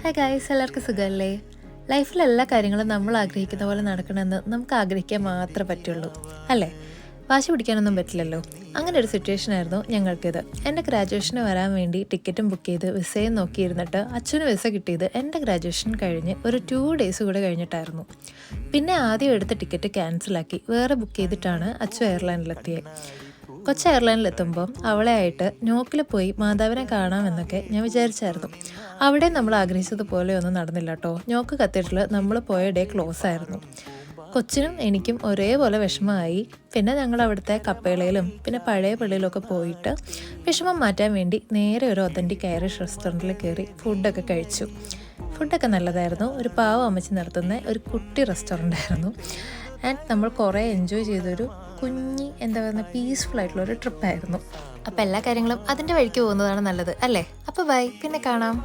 Hi guys, എല്ലാവർക്കും സുഖമല്ലേ? ലൈഫിൽ എല്ലാ കാര്യങ്ങളും നമ്മൾ ആഗ്രഹിക്കുന്ന പോലെ നടക്കണമെന്ന് നമുക്ക് ആഗ്രഹിക്കാൻ മാത്രമേ പറ്റുള്ളൂ, അല്ലേ? വാശി പിടിക്കാനൊന്നും പറ്റില്ലല്ലോ. അങ്ങനെ ഒരു സിറ്റുവേഷൻ ആയിരുന്നു ഞങ്ങൾക്കിത്. എൻ്റെ ഗ്രാജുവേഷന് വരാൻ വേണ്ടി ടിക്കറ്റും ബുക്ക് ചെയ്ത് വിസയും നോക്കിയിരുന്നിട്ട് അച്ഛന് വിസ കിട്ടിയത് എൻ്റെ ഗ്രാജുവേഷൻ കഴിഞ്ഞ് ഒരു 2 ഡേയ്സ് കൂടെ കഴിഞ്ഞിട്ടായിരുന്നു. പിന്നെ ആദ്യം എടുത്ത ടിക്കറ്റ് ക്യാൻസലാക്കി വേറെ ബുക്ക് ചെയ്തിട്ടാണ് അച്ഛൻ എയർലൈനിലെത്തിയത്. കൊച്ചി എയർലൈനിലെത്തുമ്പോൾ അവളെ ആയിട്ട് നോക്കിൽ പോയി മാതാവിനെ കാണാമെന്നൊക്കെ ഞാൻ വിചാരിച്ചായിരുന്നു. അവിടെ നമ്മൾ ആഗ്രഹിച്ചതുപോലെ ഒന്നും നടന്നില്ല കേട്ടോ. നോക്ക് കത്തീഡ്രൽ നമ്മൾ പോയ ഡേ ക്ലോസ് ആയിരുന്നു. കൊച്ചിനും എനിക്കും ഒരേപോലെ വിഷമമായി. പിന്നെ ഞങ്ങൾ അവിടുത്തെ കപ്പേളയിലും പിന്നെ പഴയ പള്ളിയിലൊക്കെ പോയിട്ട് വിഷമം മാറ്റാൻ വേണ്ടി നേരെ ഒരു ഒതൻറ്റിക് ഐറിഷ് റെസ്റ്റോറൻറ്റിൽ കയറി ഫുഡൊക്കെ കഴിച്ചു. ഫുഡൊക്കെ നല്ലതായിരുന്നു. ഒരു പാവം അമ്മച്ചി നടത്തുന്ന ഒരു കുട്ടി റെസ്റ്റോറൻ്റ് ആയിരുന്നു. ആൻഡ് നമ്മൾ കുറേ എൻജോയ് ചെയ്തൊരു എന്താ പറയുക, പീസ്ഫുൾ ആയിട്ടുള്ളൊരു ട്രിപ്പായിരുന്നു. അപ്പോൾ എല്ലാ കാര്യങ്ങളും അതിൻ്റെ വഴിക്ക് പോകുന്നതാണ് നല്ലത്, അല്ലേ? അപ്പോൾ ബൈ, പിന്നെ കാണാം.